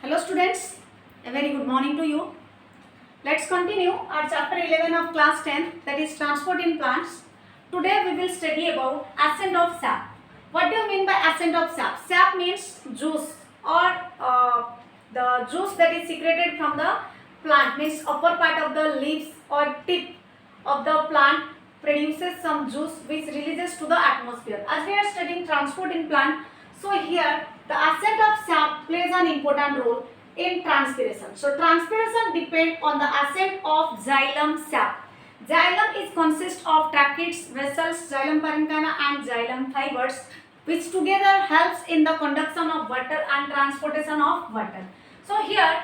Hello students, a very good morning to you. Let's continue our chapter 11 of class 10, that is transport in plants. Today we will study about ascent of sap. What do you mean by ascent of sap? Sap means juice or the juice that is secreted from the plant, means upper part of the leaves or tip of the plant produces some juice which releases to the atmosphere. As we are studying transport in plant, so here the ascent of sap plays an important role in transpiration. So transpiration depends on the ascent of xylem sap. Xylem is consist of tracheids, vessels, xylem parenchyma and xylem fibers, which together helps in the conduction of water and transportation of water. So here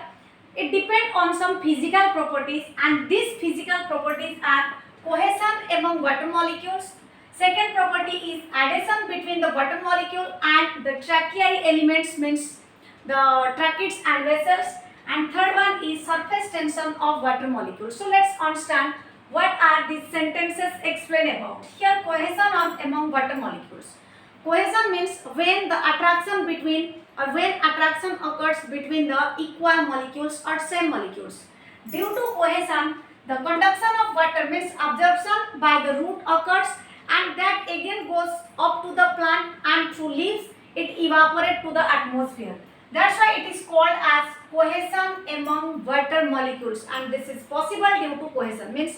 it depends on some physical properties, and these physical properties are cohesion among water molecules. Second property is adhesion between the water molecule and the tracheary elements, means the tracheids and vessels. And third one is surface tension of water molecules. So let's understand what are these sentences explain about. Here cohesion among water molecules. Cohesion means when the attraction between or when attraction occurs between the equal molecules or same molecules. Due to cohesion, the conduction of water means absorption by the root occurs, and that again goes up to the plant, and through leaves it evaporates to the atmosphere. That's why it is called as cohesion among water molecules, and this is possible due to cohesion. Means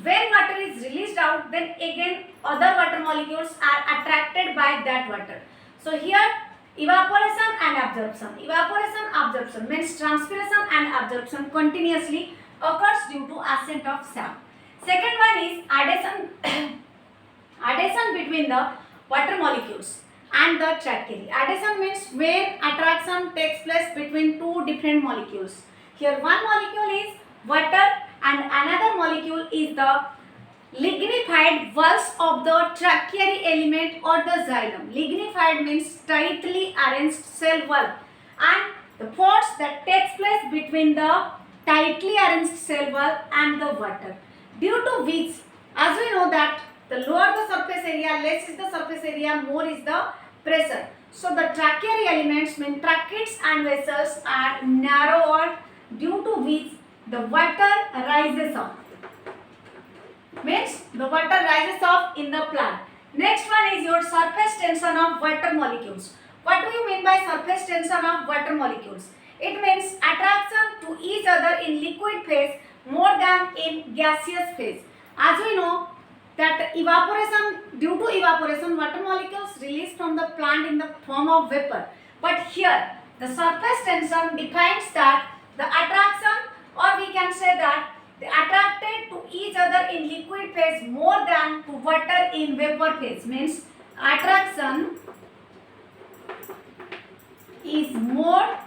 when water is released out, then again other water molecules are attracted by that water. So here evaporation and absorption means transpiration and absorption continuously occurs due to ascent of sap. Second one is adhesion adhesion between the water molecules and the tracheary. Adhesion means when attraction takes place between two different molecules. Here one molecule is water and another molecule is the lignified walls of the tracheary element or the xylem. Lignified means tightly arranged cell wall, and the force that takes place between the tightly arranged cell wall and the water, due to which, as we know that the lower the surface area, less is the surface area, more is the pressure. So the tracheary elements, mean tracheids and vessels, are narrower, due to which the water rises up. Means the water rises up in the plant. Next one is your surface tension of water molecules. What do you mean by surface tension of water molecules? It means attraction to each other in liquid phase more than in gaseous phase. As we know that evaporation, due to evaporation, water molecules released from the plant in the form of vapor. But here the surface tension defines that the attraction, or we can say that they attracted to each other in liquid phase more than to water in vapor phase. Means attraction is more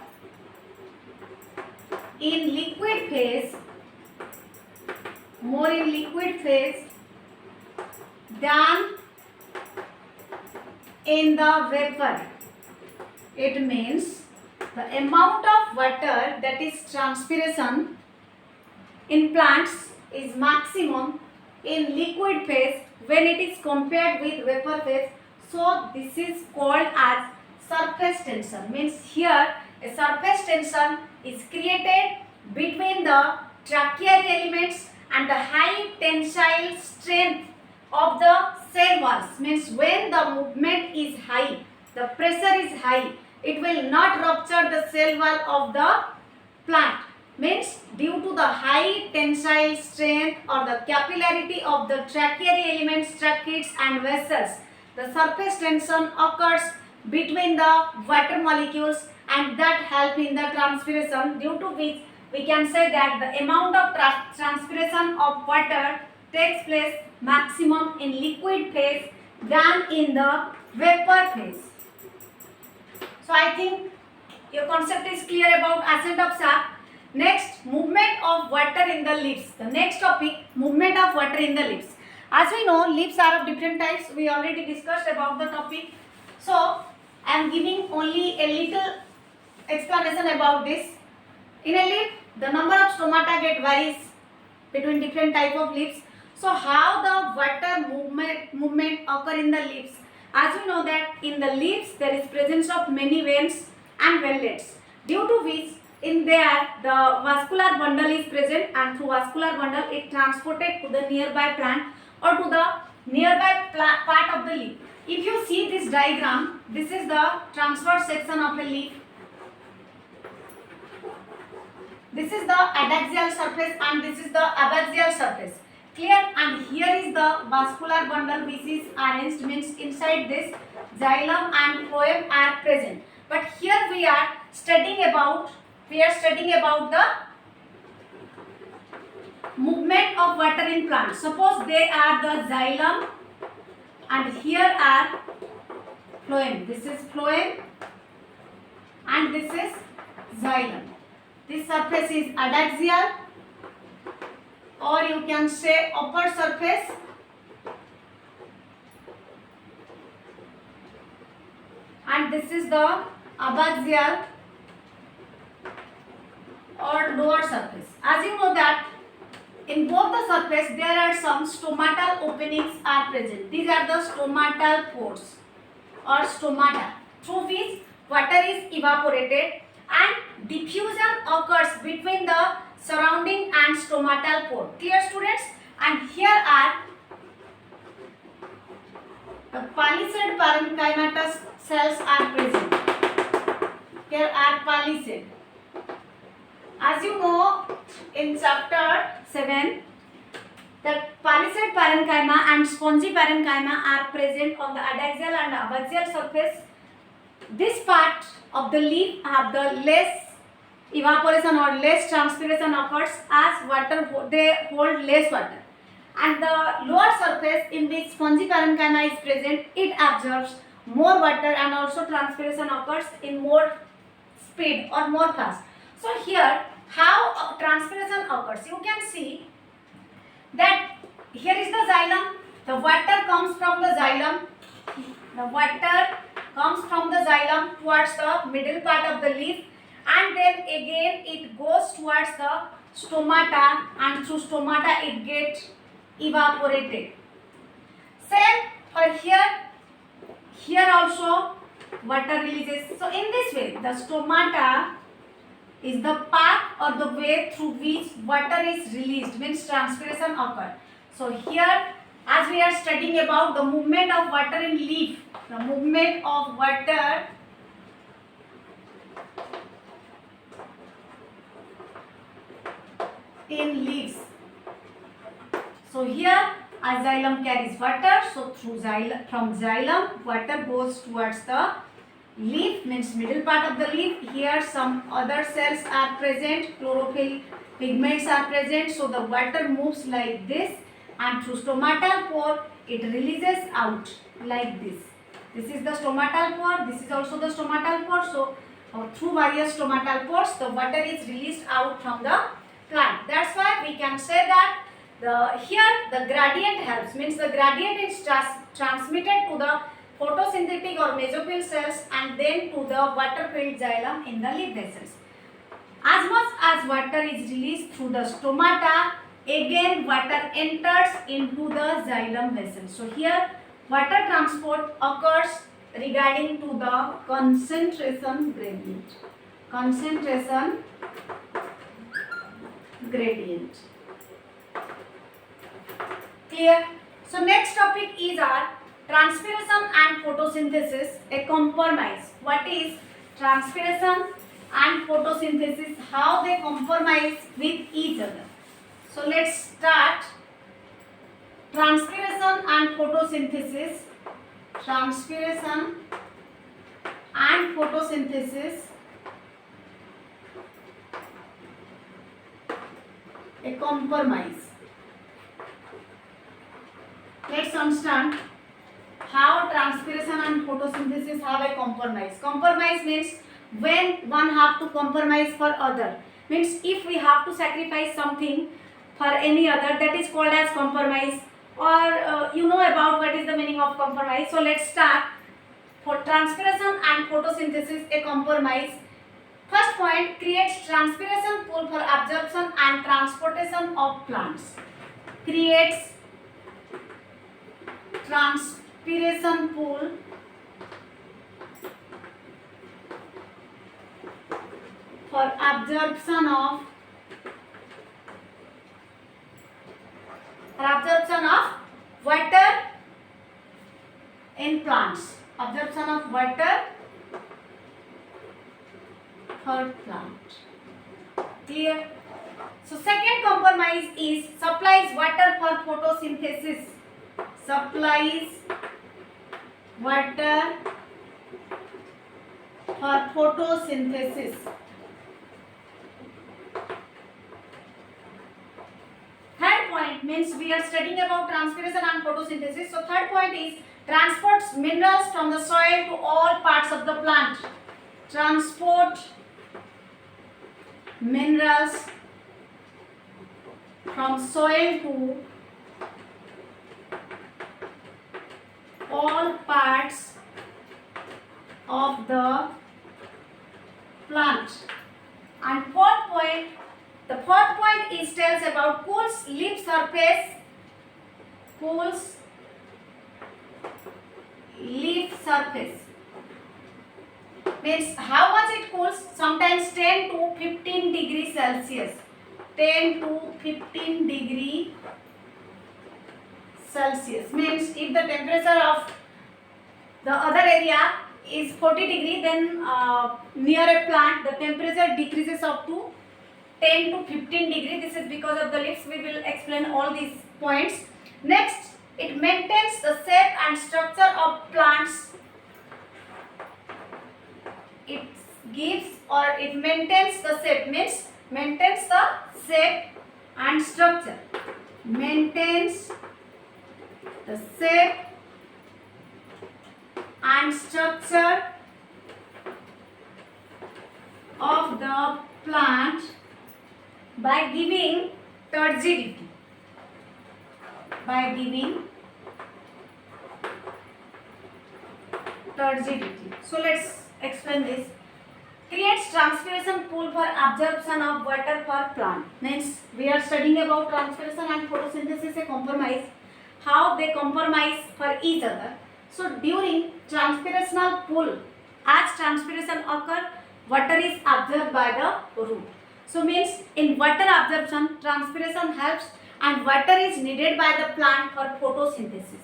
in liquid phase, than in the vapor. It means the amount of water, that is transpiration, in plants is maximum in liquid phase when it is compared with vapor phase. So this is called as surface tension. Means here a surface tension is created between the tracheary elements and the high tensile strength of the cell walls. Means when the movement is high, the pressure is high, it will not rupture the cell wall of the plant. Means due to the high tensile strength or the capillarity of the tracheary elements, tracheids and vessels, the surface tension occurs between the water molecules, and that help in the transpiration, due to which we can say that the amount of transpiration of water takes place maximum in liquid phase than in the vapor phase. So I think your concept is clear about ascent of sap. Next, movement of water in the leaves. The next topic, movement of water in the leaves. As we know, leaves are of different types. We already discussed about the topic. So I am giving only a little explanation about this. In a leaf, the number of stomata varies between different type of leaves. So how the water movement occur in the leaves? As we know that in the leaves there is presence of many veins and valleys, due to which in there the vascular bundle is present, and through vascular bundle it transported to the nearby plant or to the nearby part of the leaf. If you see this diagram, this is the transverse section of a leaf. This is the adaxial surface and this is the abaxial surface. Clear? And here is the vascular bundle which is arranged, means inside this xylem and phloem are present. But here we are studying about the movement of water in plants. Suppose they are the xylem and here are phloem. This is phloem and this is xylem. This surface is adaxial, or you can say upper surface, and this is the abaxial or lower surface. As you know that in both the surface there are some stomatal openings are present. These are the stomatal pores or stomata through which water is evaporated and diffusion occurs between the surrounding and stomatal pore. Clear, students? And here are the palisade parenchymatous cells are present. Here are palisade. As you know, in chapter 7, the palisade parenchyma and spongy parenchyma are present on the adaxial and abaxial surface. This part of the leaf have the less evaporation or less transpiration occurs, as water they hold less water, and the lower surface in which spongy parenchyma is present, it absorbs more water and also transpiration occurs in more speed or more fast. So here how transpiration occurs, you can see that here is the xylem, the water comes from the xylem, towards the middle part of the leaf, and then again it goes towards the stomata, and through stomata it gets evaporated. Same for here also water releases. So in this way the stomata is the path or the way through which water is released, means transpiration occur. So here, as we are studying about the movement of water in leaf, the movement of water in leaves. So here a xylem carries water, so through from xylem water goes towards the leaf, means middle part of the leaf. Here some other cells are present, chlorophyll pigments are present, so the water moves like this, and through stomatal pore it releases out like this. This is the stomatal pore, this is also the stomatal pore. So through various stomatal pores the water is released out from the plant. That's why we can say that here the gradient helps, means the gradient is transmitted to the photosynthetic or mesophyll cells and then to the water filled xylem in the leaf vessels. As much as water is released through the stomata, again water enters into the xylem vessel. So here water transport occurs regarding to the concentration gradient. Concentration gradient. Clear? So next topic is our transpiration and photosynthesis, a compromise. What is transpiration and photosynthesis? How they compromise with each other? So let's start. Transpiration and photosynthesis. Transpiration and photosynthesis, a compromise. Let's understand how transpiration and photosynthesis have a compromise. Compromise means when one have to compromise for other. Means if we have to sacrifice something for any other, that is called as compromise. Or you know about what is the meaning of compromise. So let's start. For transpiration and photosynthesis, a compromise. First point, creates transpiration pool for absorption and transportation of plants. Creates transpiration pool for absorption of water in plants. Absorption of water for plant. Clear? So second compromise is supplies water for photosynthesis. Supplies water for photosynthesis. Third point means we are studying about transpiration and photosynthesis. So third point is transports minerals from the soil to all parts of the plant. Transport minerals from soil to all parts of the plant. And the fourth point is tells about cools leaf surface. Cools leaf surface means how much it cools? Sometimes 10 to 15 degrees Celsius. 10 to 15 degree Celsius means if the temperature of the other area is 40 degree, then near a plant the temperature decreases up to 10 to 15 degree. This is because of the leaves. We will explain all these points. Next, it maintains the shape and structure of plants. It gives or it maintains the shape means maintains the shape and structure. Maintains the shape and structure of the plant by giving turgidity. By giving turgidity. So let's explain this. Creates transpiration pool for absorption of water for plant. Means we are studying about transpiration and photosynthesis, a compromise. How they compromise for each other. So during transpirational pool, as transpiration occur, water is absorbed by the root. So means in water absorption, transpiration helps and water is needed by the plant for photosynthesis.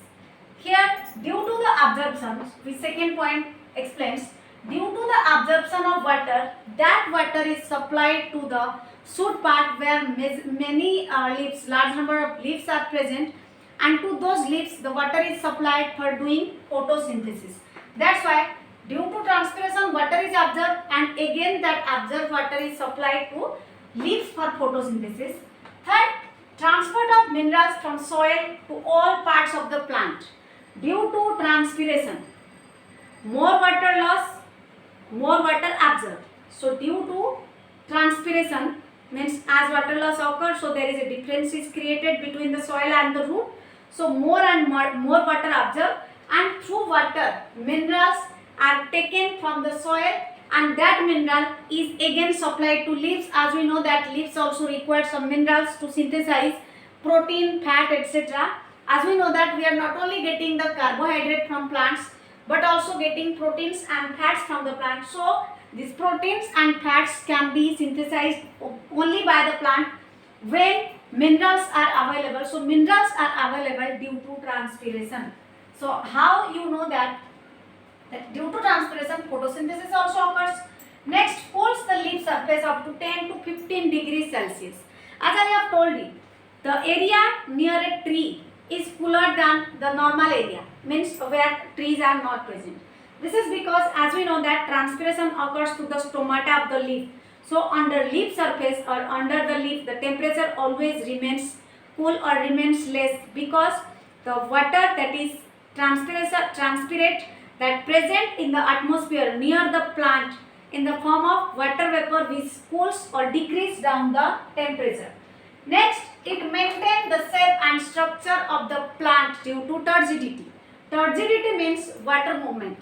Here, due to the absorption, the second point explains, due to the absorption of water, that water is supplied to the shoot part where many leaves, large number of leaves are present, and to those leaves the water is supplied for doing photosynthesis. That's why due to transpiration water is absorbed and again that absorbed water is supplied to leaves for photosynthesis. Third, transport of minerals from soil to all parts of the plant. Due to transpiration, more water loss, more water absorbed. So due to transpiration means as water loss occurs, so there is a difference is created between the soil and the root. So more and more water absorbed, and through water minerals are taken from the soil and that mineral is again supplied to leaves. As we know that leaves also require some minerals to synthesize protein, fat, etc. As we know that we are not only getting the carbohydrate from plants but also getting proteins and fats from the plant. So these proteins and fats can be synthesized only by the plant when minerals are available. So minerals are available due to transpiration. So how you know that due to transpiration photosynthesis also occurs. Next, cools the leaf surface up to 10 to 15 degrees Celsius. As I have told you, the area near a tree is cooler than the normal area, means where trees are not present. This is because as we know that transpiration occurs to the stomata of the leaf. So under leaf surface or under the leaf the temperature always remains cool or remains less because the water that is transpirate that present in the atmosphere near the plant in the form of water vapor which cools or decrease down the temperature. Next, it maintains the shape and structure of the plant due to turgidity. Turgidity means water movement.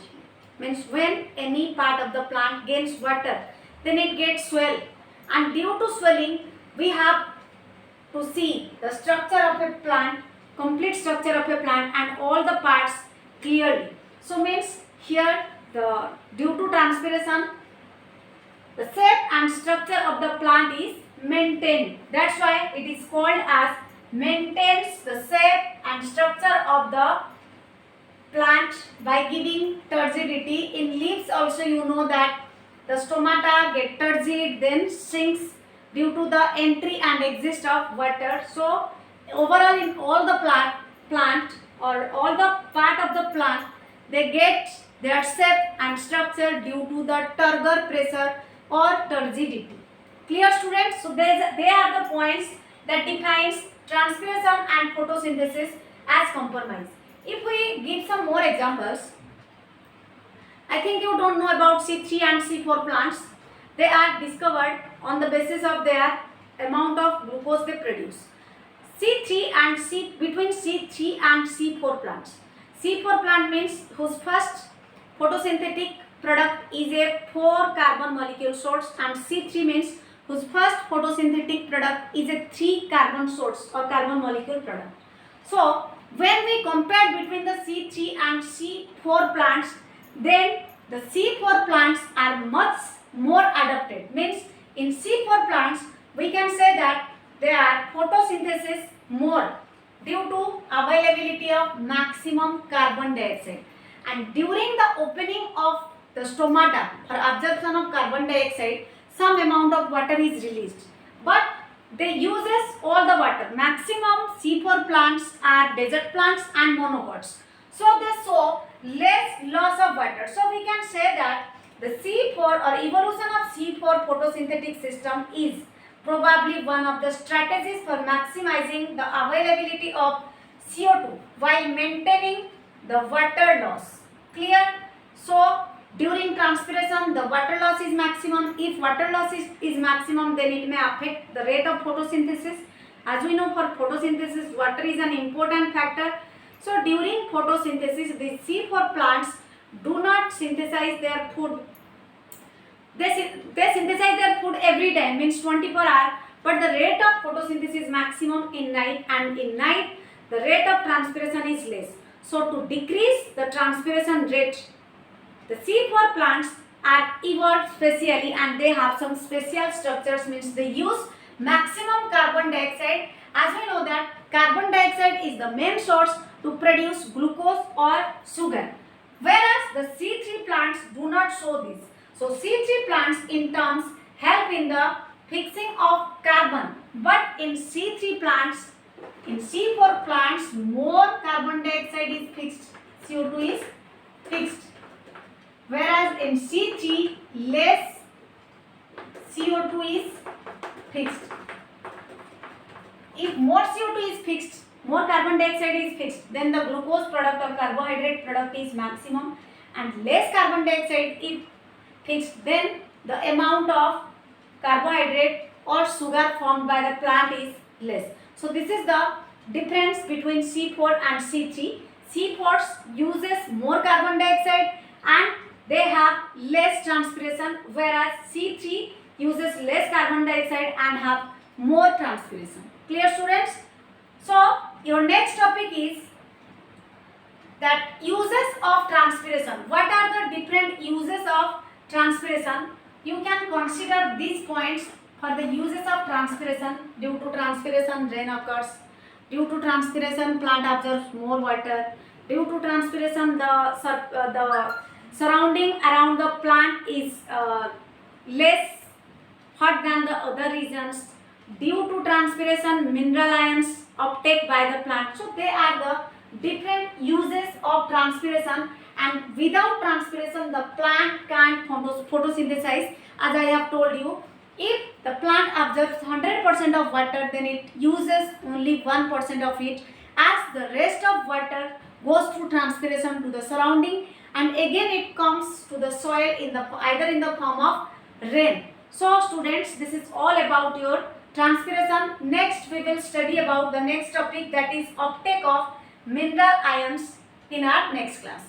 Means when any part of the plant gains water, then it gets swell. And due to swelling, we have to see the structure of a plant, complete structure of a plant and all the parts clearly. So means here due to transpiration, the shape and and structure of the plant is maintained. That's why it is called as maintains the shape and structure of the plant by giving turgidity. In leaves also you know that the stomata get turgid, then shrinks due to the entry and exit of water. So overall in all the plant or all the part of the plant, they get their shape and structure due to the turgor pressure or turgidity. Clear students? So they are the points that defines transpiration and photosynthesis as compromise. If we give some more examples, I think you don't know about C3 and C4 plants. They are discovered on the basis of their amount of glucose they produce. Between C3 and C4 plants. C4 plant means whose first photosynthetic product is a 4 carbon molecule source, and C3 means whose first photosynthetic product is a 3 carbon source or carbon molecule product. So when we compare between the C3 and C4 plants, then the C4 plants are much more adapted. Means in C4 plants we can say that they are photosynthesis more due to availability of maximum carbon dioxide, and during the opening of the stomata for absorption of carbon dioxide, some amount of water is released, but they uses all the water. Maximum C4 plants are desert plants and monocots, so they show less loss of water. So we can say that the C4 or evolution of C4 photosynthetic system is probably one of the strategies for maximizing the availability of CO2 while maintaining the water loss. Clear? So during transpiration the water loss is maximum. If water loss is maximum, then it may affect the rate of photosynthesis. As we know, for photosynthesis water is an important factor. So during photosynthesis the C4 plants do not synthesize their food. They synthesize their food every day, means 24 hours, but the rate of photosynthesis is maximum in night, and in night the rate of transpiration is less. So to decrease the transpiration rate, the C4 plants are evolved specially, and they have some special structures, means they use maximum carbon dioxide. As we know that carbon dioxide is the main source to produce glucose or sugar, whereas the C3 plants do not show this. So C3 plants in terms help in the fixing of carbon, but in C4 plants more carbon dioxide is fixed, CO2 is fixed, whereas in C3 less CO2 is fixed. If more CO2 is fixed, more carbon dioxide is fixed, then the glucose product or carbohydrate product is maximum, and less carbon dioxide is fixed, then the amount of carbohydrate or sugar formed by the plant is less. So this is the difference between C4 and C3. C4 uses more carbon dioxide and they have less transpiration, whereas C3 uses less carbon dioxide and have more transpiration. Clear students? So your next topic is that uses of transpiration. What are the different uses of transpiration? You can consider these points for the uses of transpiration. Due to transpiration rain occurs, due to transpiration plant absorbs more water, due to transpiration the surrounding around the plant is less hot than the other regions, due to transpiration mineral ions uptake by the plant. So they are the different uses of transpiration, and without transpiration the plant can't photosynthesize. As I have told you, if the plant absorbs 100% of water, then it uses only 1% of it, as the rest of water goes through transpiration to the surrounding, and again it comes to the soil either in the form of rain. So students, this is all about your transpiration. Next we will study about the next topic, that is uptake of mineral ions in our next class.